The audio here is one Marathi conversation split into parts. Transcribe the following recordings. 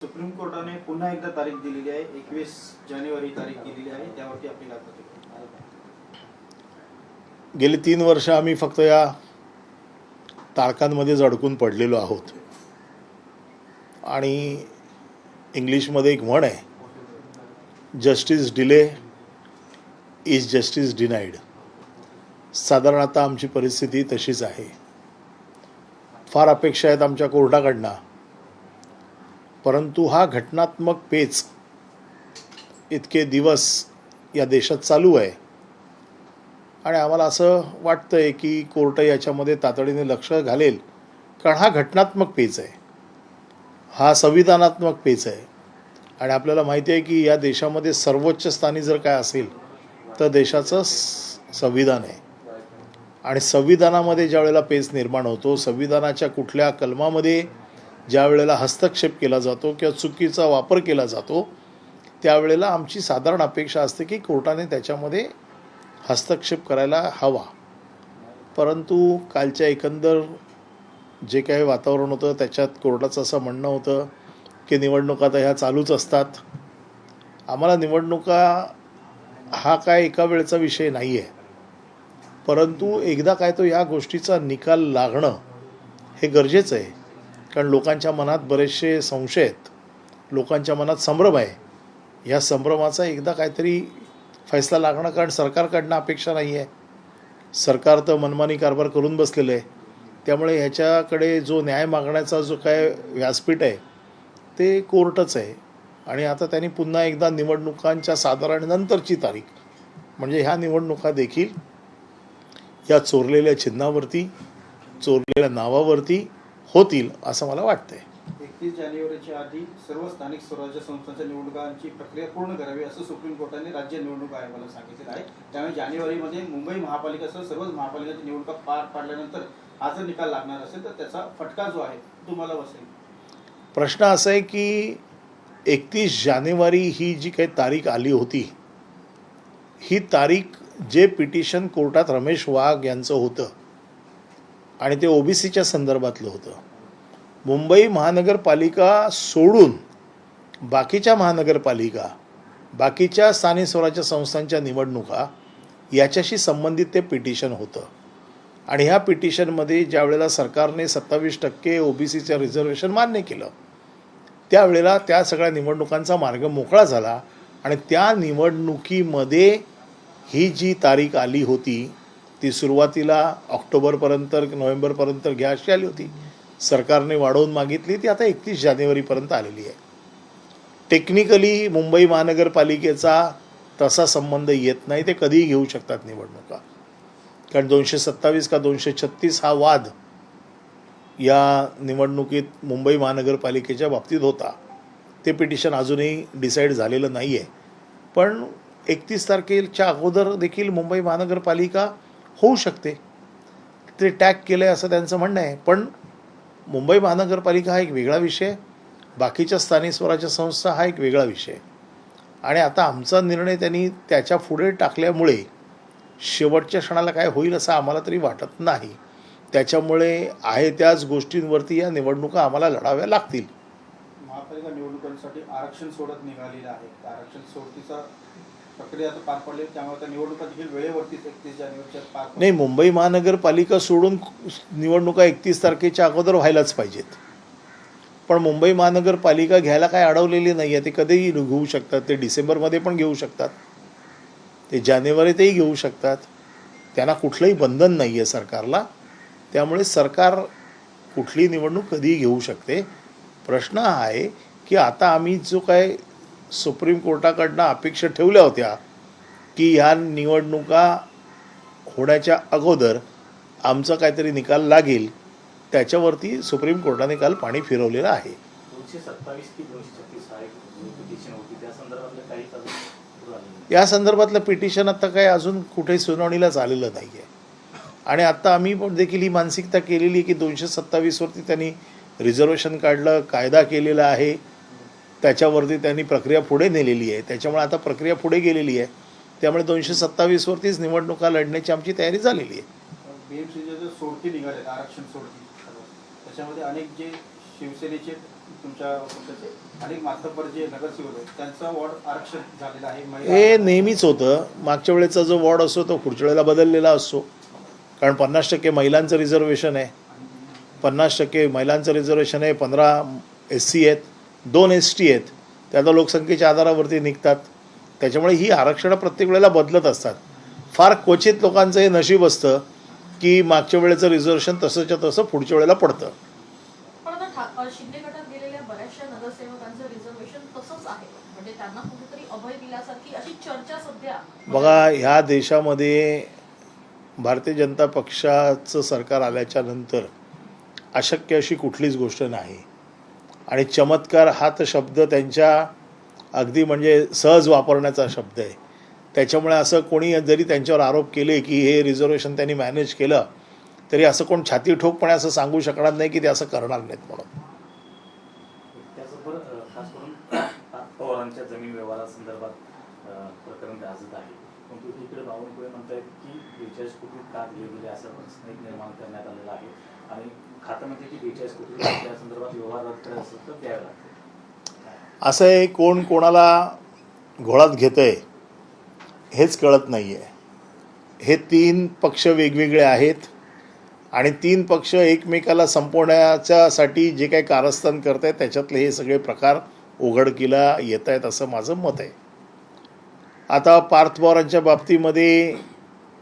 सुप्रीम कोर्टाने पुन्हा एकदा तारीख दिलेली आहे, 21 जानेवारी तारीख दिलेली आहे, त्यावरती आपली काय प्रतिक्रिया? गेली 3 वर्ष आम्ही फक्त या तारखांमध्येच अडकून पडलेलो आहोत. आणि इंग्लिशमध्ये एक म्हण आहे, justice delay is justice denied. साधारण आता आमची परिस्थिती तशीच आहे. फार अपेक्षा आहेत आमच्या कोर्टाकडनं, परंतु हा घटनात्मक पेच इतके दिवस या देशात चालू आहे आणि आम्हाला असं वाटतंय की कोर्ट याच्यामध्ये तातडीने लक्ष घालेल, कारण हा घटनात्मक पेच आहे, हा संविधानात्मक पेच आहे. आणि आपल्याला माहिती आहे की या देशामध्ये सर्वोच्च स्थानी जर काय असेल तर देशाचं संविधान आहे. आणि संविधानामध्ये ज्या वेळेला पेच निर्माण होतो, संविधानाच्या कुठल्या कलमामध्ये ज्या वेळेला हस्तक्षेप केला जातो किंवा चुकीचा वापर केला जातो, त्यावेळेला आमची साधारण अपेक्षा असते की कोर्टाने त्याच्यामध्ये हस्तक्षेप करायला हवा. परंतु कालच्या एकंदर जे काही वातावरण होतं त्याच्यात कोर्टाचं असं म्हणणं होतं की निवडणुका तर ह्या चालूच असतात. आम्हाला निवडणुका हा काय एका वेळचा विषय नाही आहे, परंतु एकदा काय तो या गोष्टीचा निकाल लागणं हे गरजेचं आहे. कारण लोकांच्या मनात बरेचसे संशय आहेत, लोकांच्या मनात संभ्रम आहे. या संभ्रमाचा एकदा काहीतरी फैसला लागणं, कारण सरकारकडनं अपेक्षा नाही आहे. सरकार तर मनमानी कारभार करून बसलेलं आहे. त्यामुळे ह्याच्याकडे जो न्याय मागण्याचा जो काय व्यासपीठ आहे ते कोर्टच आहे. आणि आता त्यांनी पुन्हा एकदा निवडणुकांच्या साधारण नंतरची तारीख, म्हणजे ह्या निवडणुका देखील या चोरलेल्या चिन्हावरती, चोरलेल्या नावावरती होतील असं मला वाटतंय. 31 जानेवारीच्या आधी सर्व स्थानिक स्वराज्य संस्थांच्या निवडणुकांची प्रक्रिया पूर्ण करावी असं सुप्रीम कोर्टाने राज्य निवडणूक आयोगाला सांगितलेलं आहे. त्यामुळे जानेवारीमध्ये मुंबई महापालिकेसह सर्वच महापालिकेच्या निवडणुका पार पाडल्यानंतर हा जर निकाल लागणार असेल तर त्याचा फटका जो आहे तुम्हाला बसेल. प्रश्न असा आहे की 31 जानेवारी ही जी काही तारीख आली होती, ही तारीख जे पिटिशन कोर्टात रमेश वाघ यांचं होतं आणि ते ओबीसीच्या संदर्भातलं होतं. मुंबई महानगरपालिका सोडून बाकीच्या महानगरपालिका, बाकीच्या स्थानिक स्वराज्य संस्थांच्या निवडणुका याच्याशी संबंधित ते पिटिशन होतं. आणि ह्या पिटिशनमध्ये ज्या वेळेला सरकारने 27% ओबीसीचं रिझर्वेशन मान्य केलं, त्यावेळेला त्या सगळ्या निवडणुकांचा मार्ग मोकळा झाला. आणि त्या निवडणुकीमध्ये ही जी तारीख आली होती ती सुरुवातीला ऑक्टोबरपर्यंत नोव्हेंबरपर्यंत घ्या अशी आली होती. सरकारने वाढवून मागितली, ती आता 31 जानेवारीपर्यंत आलेली आहे. टेक्निकली मुंबई महानगरपालिकेचा तसा संबंध येत नाही, ते कधीही घेऊ शकतात निवडणुका. कारण 227 का 236 हा वाद या निवडणुकीत मुंबई महानगरपालिकेच्या बाबतीत होता. ते पिटिशन अजूनही डिसाईड झालेलं नाही आहे. पण 31 तारखेच्या अगोदर देखील मुंबई महानगरपालिका होऊ शकते. ते टॅग केलं आहे असं त्यांचं म्हणणं आहे. पण मुंबई महानगरपालिका हा एक वेगळा विषय, बाकीच्या स्थानिक स्वराज्य संस्था हा एक वेगळा विषय. आणि आता आमचा निर्णय त्यांनी त्याच्या पुढे टाकल्यामुळे शेवटच्या क्षणाला काय होईल असं आम्हाला तरी वाटत नाही. त्याच्यामुळे आहे त्याच गोष्टींवरती या निवडणुका आम्हाला लढाव्या लागतील. महापालिका निवडणुकांसाठी आरक्षण सोडत निघालेलं आहे. आरक्षण सोडतीचा प्रक्रिया आता पार पडली, त्यामुळे त्या निवडणुका देखील वेळेवरतीच 31 जानेवारीच्या पार नाही, मुंबई महानगरपालिका सोडून निवडणुका 31 तारखेच्या अगोदर व्हायलाच पाहिजेत. पण मुंबई महानगरपालिका घ्यायला काय अडवलेली नाही आहे. ते कधीही घेऊ शकतात. ते डिसेंबरमध्ये पण घेऊ शकतात, ते जानेवारीतही घेऊ शकतात. त्यांना कुठलंही बंधन नाही आहे सरकारला. त्यामुळे सरकार कुठलीही निवडणूक कधीही घेऊ शकते. प्रश्न हा आहे की आता आम्ही जो काय सुप्रीम कोर्टाकडनं अपेक्षा ठेवल्या होत्या की ह्या निवडणुका होण्याच्या अगोदर आमचा काहीतरी निकाल लागेल, त्याच्यावरती सुप्रीम कोर्टाने काल पाणी फिरवलेलं आहे. 227 की 236 हा एक पिटिशन होती, त्या संदर्भातलं काही या संदर्भातलं पिटिशन आता काय अजून कुठेही सुनावणीला झालेलं नाही आहे. आणि आता आम्ही पण देखील ही मानसिकता केलेली की 227 वरती त्यांनी रिझर्वेशन काढलं, कायदा केलेला आहे, त्याच्यावरती त्यांनी प्रक्रिया पुढे नेलेली आहे. त्याच्यामुळे आता प्रक्रिया पुढे गेलेली आहे. त्यामुळे 227 वरतीच निवडणुका लढण्याची आमची तयारी झालेली आहे. बीएमसीचे जे सोडती निघाले, आरक्षण सोडती, त्याच्यामध्ये अनेक जे शिवसेनेचे तुमच्या पक्षाचे अनेक मातब्बर जे नगरसेवक आहेत त्यांचा वॉर्ड आरक्षण झालेला आहे. हे नेहमीच होतं. मागच्या वेळेचा जो वॉर्ड असतो तो पुढच्या वेळेला बदललेला असतो, कारण 50% महिलांचं रिझर्वेशन आहे, 50% महिलांचं रिझर्वेशन आहे, 15 SC आहेत, 2 ST आहेत, त्या आता लोकसंख्येच्या आधारावरती निघतात. त्याच्यामुळे ही आरक्षणं प्रत्येक वेळेला बदलत असतात. फार क्वचित लोकांचं हे नशीब असतं की मागच्या वेळेचं रिझर्वेशन तसंच्या तसं पुढच्या वेळेला पडतं. पण आता शिंदे गटात गेलेल्या बऱ्याचशा नगरसेवकांचं रिझर्वेशन तसंच आहे, म्हणजे त्यांना कुठेतरी अभय दिल्यासारखी अशी चर्चा सध्या. बघा, ह्या देशामध्ये भारतीय जनता पक्षाचं सरकार आल्याच्या नंतर अशक्य अशी कुठलीच गोष्ट नाही, आणि चमत्कार हा तर शब्द त्यांच्या अगदी म्हणजे सहज वापरण्याचा शब्द आहे. त्याच्यामुळे असं कोणी जरी त्यांच्यावर आरोप केले की हे रिझर्वेशन त्यांनी मॅनेज केलं, तरी असं कोण छाती ठोकपणे असं सांगू शकणार नाही की ते असं करणार नाहीत म्हणून. त्याचबरोबर खास करून पवारांच्या जमीन व्यवहारासंदर्भात प्रकरण गाजत आहे, परंतु इकडे बावनकुळे म्हणतायत की 42 कोटी का दिले गेले असा प्रश्न एक निर्माण करण्यात आलेला आहे, आणि खातं म्हणजे की 42 कोटी त्या संदर्भात व्यवहार रद्द करायचा असेल तर द्यावे लागते. असं आहे, कोण कोणाला घोळात घेतंय हेच कळत नाही आहे. हे 3 पक्ष वेगवेगळे आहेत, आणि 3 पक्ष एकमेकाला जे काही कारस्थान करत आहेत त्याच्यातले हे सगळे प्रकार उघडकीला येत आहेत असं माझं मत आहे. आता पार्थ पवारांच्या बाबतीमध्ये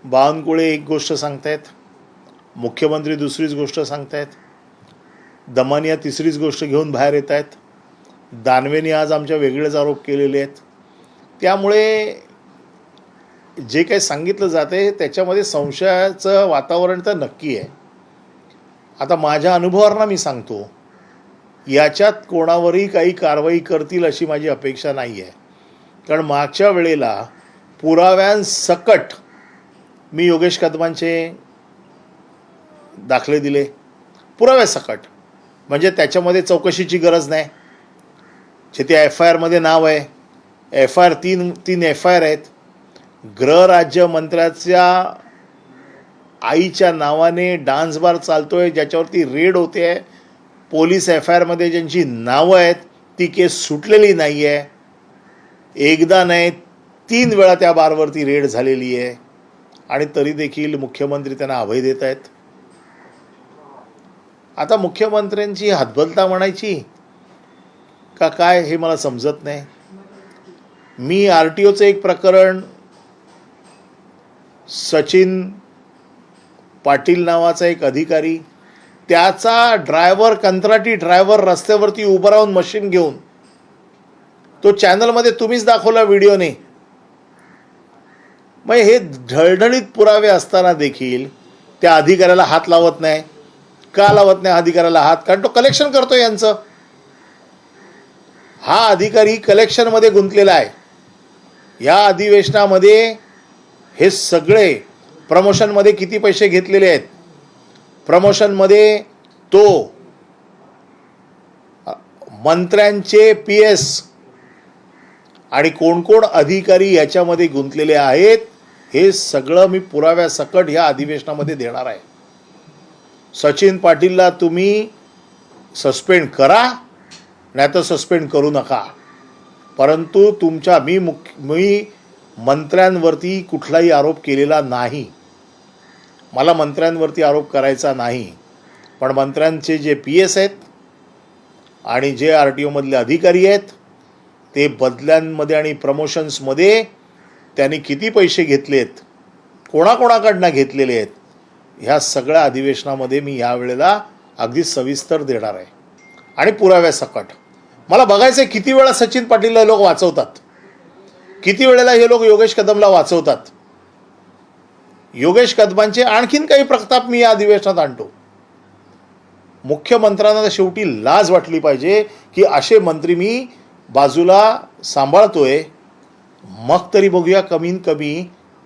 बावनकुळे एक गोष्ट सांगतायत, मुख्यमंत्री दुसरीच गोष्ट सांगतायत, दमानिया तिसरीच गोष्ट घेऊन बाहेर येत आहेत, दानवेने आज आमच्या वेगळेच आरोप केलेले आहेत. त्यामुळे जे काही सांगितलं जाते त्याच्यामध्ये संशयाचं वातावरण तर नक्की आहे. आता माझ्या अनुभवावरनं मी सांगतो, याच्यात कोणावरही काही कारवाई करतील अशी माझी अपेक्षा नाही आहे, कारण मागच्या वेळेला पुराव्यांसकट मी योगेश कदमांचे दाखले दिले, पुराव्यासकट, म्हणजे त्याच्यामध्ये चौकशीची गरज नाही. जे ते FIR नाव आहे, FIR 3 FIR आहेत. गृहराज्यमंत्र्याच्या आईच्या नावाने डान्स बार चालतोय ज्याच्यावरती रेड होते आहे. पोलीस FIR ज्यांची नावं आहेत ती केस सुटलेली नाही आहे. एकदा नाही 3 वेळा त्या बारवरती रेड झालेली आहे, आणि तरी देखील मुख्यमंत्री त्यांना अभय देत आहेत. आता मुख्यमंत्र्यांची हतबलता म्हणायची का काय हे मला समजत नाही. मी RTOचं एक प्रकरण, सचिन पाटील नावाचा एक अधिकारी, त्याचा ड्रायव्हर, कंत्राटी ड्रायव्हर रस्त्यावरती उभं राहून मशीन घेऊन, तो चॅनलमध्ये तुम्हीच दाखवला व्हिडिओने. मग हे ढळढळीत पुरावे असताना देखील त्या अधिकाऱ्याला हात लावत नाही. का लावत नाही अधिकाऱ्याला हात? कारण तो कलेक्शन करतो यांचं. हा अधिकारी कलेक्शनमध्ये गुंतलेला आहे. या अधिवेशनामध्ये हे सगळे प्रमोशनमध्ये किती पैसे घेतलेले आहेत, प्रमोशनमध्ये तो मंत्र्यांचे PS आणि कोण कोण अधिकारी याच्यामध्ये गुंतलेले आहेत हे सगळं मी पुराव्यासकट ह्या अधिवेशनामध्ये देणार आहे. सचिन पाटीलला तुम्ही सस्पेंड करा, नाही तर सस्पेंड करू नका, परंतु मी मंत्र्यांवरती कुठलाही आरोप केलेला नाही. मला मंत्र्यांवरती आरोप करायचा नाही, पण मंत्र्यांचे जे PS आहेत आणि जे RTOमधले अधिकारी आहेत ते बदल्यांमध्ये आणि प्रमोशन्समध्ये त्यांनी किती पैसे घेतलेत, कोणाकोणाकडनं घेतलेले आहेत, ह्या सगळ्या अधिवेशनामध्ये मी यावेळेला अगदी सविस्तर देणार आहे आणि पुराव्यासकट. मला बघायचं आहे किती वेळा सचिन पाटीलला लोक वाचवतात, किती वेळेला हे लोक योगेश कदमला वाचवतात. योगेश कदमांचे आणखीन काही प्रताप मी या अधिवेशनात आणतो. मुख्यमंत्र्यांना तर शेवटी लाज वाटली पाहिजे की असे मंत्री मी बाजूला सांभाळतोय, मग तरी बघूया कमीत कमी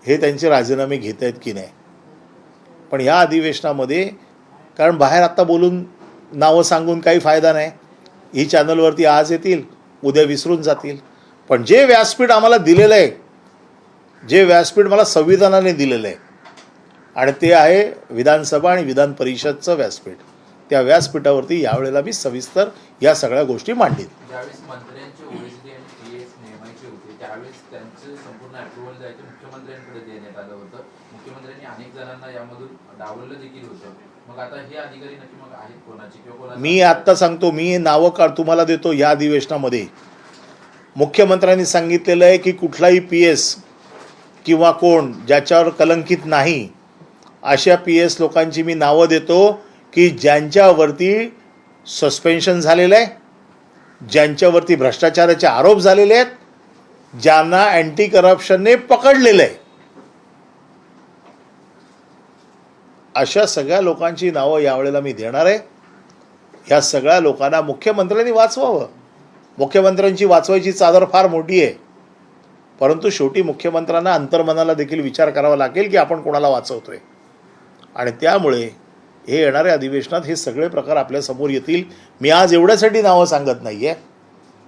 हे त्यांचे राजीनामे घेत आहेत की नाही. पण ह्या अधिवेशनामध्ये, कारण बाहेर आत्ता बोलून नावं सांगून काही फायदा नाही. ही चॅनलवरती आज येतील, उद्या विसरून जातील. पण जे व्यासपीठ आम्हाला दिलेलं आहे, जे व्यासपीठ मला संविधानाने दिलेलं आहे, आणि ते आहे विधानसभा आणि विधान परिषदचं व्यासपीठ, त्या व्यासपीठावरती यावेळेला मी सविस्तर या सगळ्या गोष्टी मांडीन. ज्यावेळेस मंत्र्यांचे ओएसडी आणि पीएस नेमायचे होते त्यावेळेस त्यांचं संपूर्ण अप्रुव्हल जायचं मुख्यमंत्र्यांकडे देण्यात आलं होतं. मुख्यमंत्र्यांनी अनेक जणांना यामधून डावललं देखील होतं. मग आता हे अधिकारी नक्की मग आहेत कोणाचे किंवा कोणाचे? मी आत्ता सांगतो, मी नावं तुम्हाला देतो. या अधिवेशनामध्ये मुख्यमंत्र्यांनी सांगितलेलं आहे की कुठलाही PS किंवा कोण ज्याच्यावर कलंकित नाही अशा PS लोकांची मी नावं देतो की ज्यांच्यावरती सस्पेन्शन झालेलं आहे, ज्यांच्यावरती भ्रष्टाचाराचे आरोप झालेले आहेत, ज्यांना अँटी करप्शनने पकडलेलं आहे, अशा सगळ्या लोकांची नावं यावेळेला मी देणार आहे. ह्या सगळ्या लोकांना मुख्यमंत्र्यांनी वाचवावं. मुख्यमंत्र्यांची वाचवायची चादर फार मोठी आहे, परंतु शेवटी मुख्यमंत्र्यांना अंतर्मनाला देखील विचार करावा लागेल की आपण कोणाला वाचवतोय. आणि त्यामुळे हे येणाऱ्या अधिवेशनात हे सगळे प्रकार आपल्यासमोर येतील. मी आज एवढ्यासाठी नावं सांगत नाही आहे,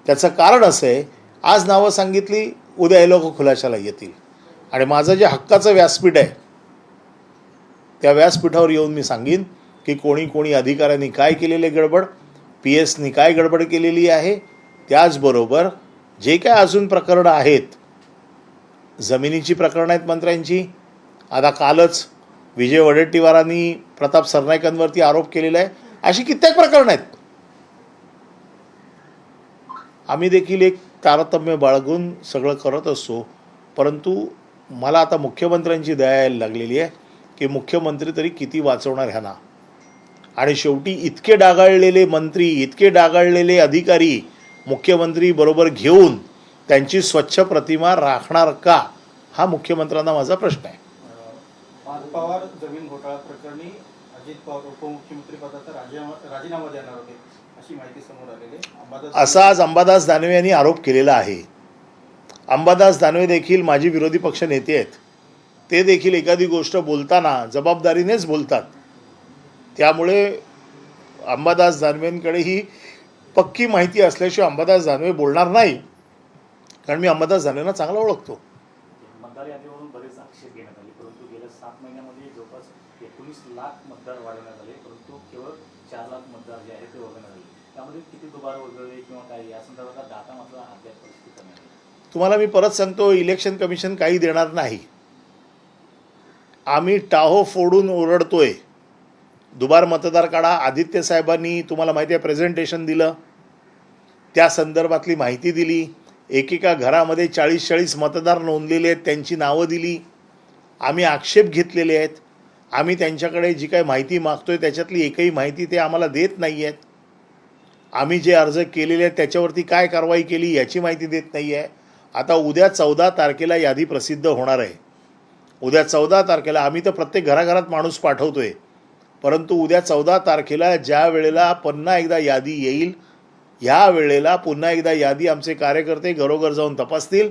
त्याचं कारण असं आहे, आज नावं सांगितली उद्या हे लोक खुलाशाला येतील. आणि माझं जे हक्काचं व्यासपीठ आहे त्या व्यासपीठावर येऊन मी सांगीन की कोणी कोणी अधिकाऱ्यांनी काय केलेले गडबड, PSनी काय गडबड केलेली आहे. त्याचबरोबर जे काय अजून प्रकरणं आहेत, जमिनीची प्रकरणं आहेत मंत्र्यांची. आता कालच विजय वडेट्टीवारांनी प्रताप सरनाईकांवरती आरोप केलेला आहे. अशी कित्येक प्रकरणं आहेत. आम्ही देखील एक तारतम्य बाळगून सगळं करत असतो, परंतु मला आता मुख्यमंत्र्यांची दया यायला लागलेली आहे की मुख्यमंत्री तरी किती वाचवणार ह्यांना. आणि शेवटी इतके डागाळलेले मंत्री, इतके डागाळलेले अधिकारी मुख्यमंत्री बरोबर घेऊन त्यांची स्वच्छ प्रतिमा राखणार का, हा मुख्यमंत्र्यांना माझा प्रश्न आहे. पवार जमीन घोटाळा प्रकरणी अजित पवार उपमुख्यमंत्री पदाचा राजीनामा देणार होते अशी माहिती समोर आलेली आहे. असा आज अंबादास दानवे यांनी आरोप केलेला आहे. अंबादास दानवे देखील माझे विरोधी पक्ष नेते आहेत. ते देखील एखादी गोष्ट बोलताना जबाबदारीनेच बोलतात. त्यामुळे अंबादास दानवेंकडे ही पक्की माहिती असल्याशिवाय अंबादास दानवे बोलणार नाही, कारण मी अंबादास दानवेंना चांगला ओळखतो. मतदार यादीवरून बरेच आक्षेप घेण्यात आले, परंतु गेल्या 7 महिन्यामध्ये जवळपास 19 लाख मतदार वाढवण्यात आले, परंतु केवळ 4 लाख मतदार जे आहेत ते वगळण्यात आले. त्यामध्ये किती दुबार वगळले किंवा काय या संदर्भात डाटा मात्र अद्याप परिस्थिती नाही. तुम्हाला मी परत सांगतो, इलेक्शन कमिशन काही देणार नाही. आम्ही टाहो फोडून ओरडतोय. दुबार मतदार काढा. आदित्य साहेबांनी तुम्हाला माहिती आहे प्रेझेंटेशन दिलं, त्या संदर्भातली माहिती दिली. एकेका घरामध्ये 40-40 मतदार नोंदलेले आहेत, त्यांची नावं दिली. आम्ही आक्षेप घेतलेले आहेत. आम्ही त्यांच्याकडे जी काही माहिती मागतोय त्याच्यातली एकही माहिती ते आम्हाला देत नाही आहेत. आम्ही जे अर्ज केलेले आहेत त्याच्यावरती काय कारवाई केली याची माहिती देत नाही आहे. आता उद्या 14 तारखेला यादी प्रसिद्ध होणार आहे. उद्या 14 तारखेला आम्ही तर प्रत्येक घराघरात माणूस पाठवतोय, परंतु उद्या 14 तारखेला ज्या वेळेला पुन्हा एकदा यादी येईल, ह्या वेळेला पुन्हा एकदा यादी आमचे कार्यकर्ते घरोघर जाऊन तपासतील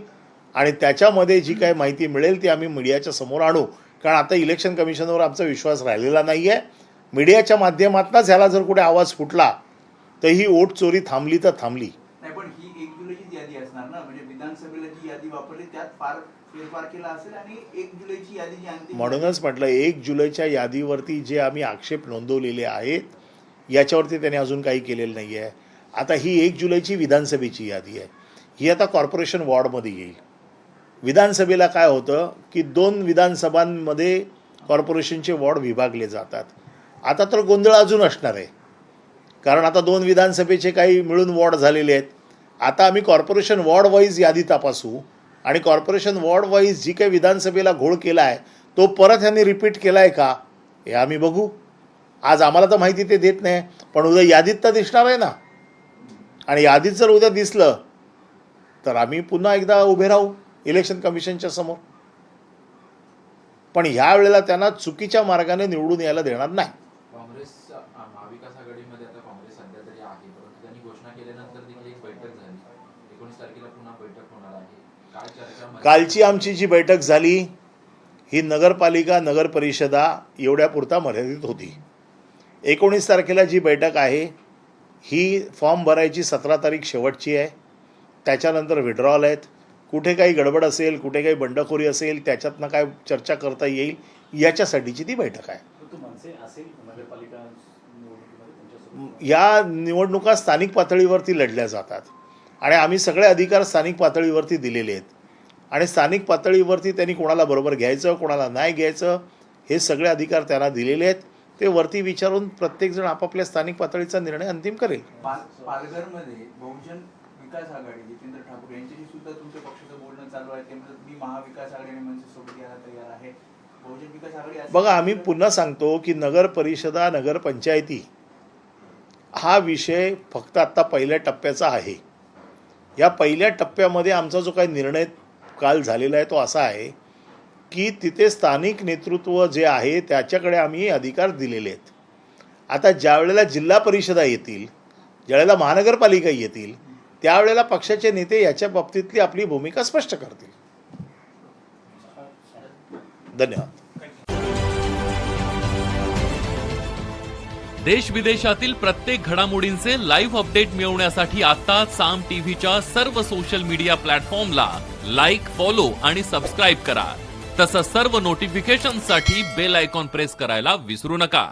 आणि त्याच्यामध्ये जी काही माहिती मिळेल ती आम्ही मीडियाच्या समोर आणू. कारण आता इलेक्शन कमिशनवर आमचा विश्वास राहिलेला नाही आहे. मीडियाच्या माध्यमातूनच ह्याला जर कुठे आवाज फुटला तर ही वोट चोरी थांबली तर थांबली. नाही, पण ही 1 जुलैचीच यादी असणार ना, म्हणजे विधानसभेला जी यादी वापरली त्यात फार फेरफार केला असेल आणि 1 जुलैची यादी जी अंतिम. म्हणूनच म्हटलं 1 जुलैच्या यादीवरती जे आम्ही आक्षेप नोंदवलेले आहेत याच्यावरती त्याने अजून काही केलेलं नाही आहे. आता ही 1 जुलैची विधानसभेची यादी आहे. ही आता कॉर्पोरेशन वॉर्डमध्ये येईल. विधानसभेला काय होतं की 2 विधानसभांमध्ये कॉर्पोरेशनचे वॉर्ड विभागले जातात. आता तर गोंधळ अजून असणार आहे, कारण आता 2 विधानसभेचे काही मिळून वॉर्ड झालेले आहेत. आता आम्ही कॉर्पोरेशन वॉर्ड वाईज यादी तपासू आणि कॉर्पोरेशन वॉर्ड वाईज जी काही विधानसभेला घोळ केला आहे तो परत ह्यांनी रिपीट केला आहे का हे आम्ही बघू. आज आम्हाला तर माहिती ते देत नाही, पण उद्या यादीत तर दिसणार आहे ना. आणि यादीत जर उद्या दिसलं तर आम्ही पुन्हा एकदा उभे राहू इलेक्शन कमिशनच्या समोर. पण ह्या वेळेला त्यांना चुकीच्या मार्गाने निवडून यायला देणार नाही. काँग्रेस महाविकास आघाडीमध्ये आता काँग्रेस सध्या तरी आहे, परंतु त्यांनी घोषणा केल्यानंतर देखील एक बैठक झाली. 19 तारखेला पुन्हा बैठक होणार आहे. काय चर्चा? कालची आमची जी बैठक झाली ही नगरपालिका नगर परिषदा एवढ्यापुरता मर्यादित होती. 19 तारखेला जी बैठक आहे ही फॉर्म भरायची 17 तारीख शेवटची आहे. त्याच्यानंतर विड्रॉल आहेत. कुठे काही गडबड असेल, कुठे काही बंडखोरी असेल, त्याच्यातनं काय चर्चा करता येईल याच्यासाठीची ती बैठक आहे. परंतु मनसे असेल नगरपालिका निवडणुकीमध्ये या निवडणुका स्थानिक पातळीवरती लढल्या जातात आणि आम्ही सगळे अधिकार स्थानिक पातळीवरती दिलेले आहेत आणि स्थानिक पातळीवरती त्यांनी कोणाला बरोबर घ्यायचं कोणाला नाही घ्यायचं हे सगळे अधिकार त्यांना दिलेले आहेत. ते वरती विचारून प्रत्येकजण आपापल्या स्थानिक पातळीचा निर्णय अंतिम करेल. पालघरमध्ये बहुजन विकास आघाडी जितेंद्र ठाकूर यांच्याशी सुद्धा तुमच्या पक्षाचं बोलणं चालू आहे. ते म्हणतात मी महाविकास आघाडी आणि मनसेसोबत यायला तयार आहे. बहुजन विकास आघाडी बघा, आम्ही पुन्हा सांगतो की नगर परिषदा नगरपंचायती हा विषय फक्त आत्ता पहिल्या टप्प्याचा आहे. या पहिल्या टप्प्यामध्ये आमचा जो काही निर्णय काल झालेला आहे तो असा आहे की तिथे स्थानिक नेतृत्व जे आहे त्याच्याकडे आम्ही अधिकार दिलेले आहेत. आता ज्या वेळेला जिल्हा परिषदा येतील, ज्यावेळेला महानगरपालिका येतील, त्यावेळेला पक्षाचे नेते याच्या बाबतीतली आपली भूमिका स्पष्ट करतील. धन्यवाद. देश विदेशातील प्रत्येक घडामोडींचे लाईव्ह अपडेट मिळवण्यासाठी आता साम टीव्हीच्या सर्व सोशल मीडिया प्लॅटफॉर्मला लाईक, फॉलो आणि सबस्क्राईब करा. तसंच सर्व नोटिफिकेशनसाठी बेल आयकॉन प्रेस करायला विसरू नका.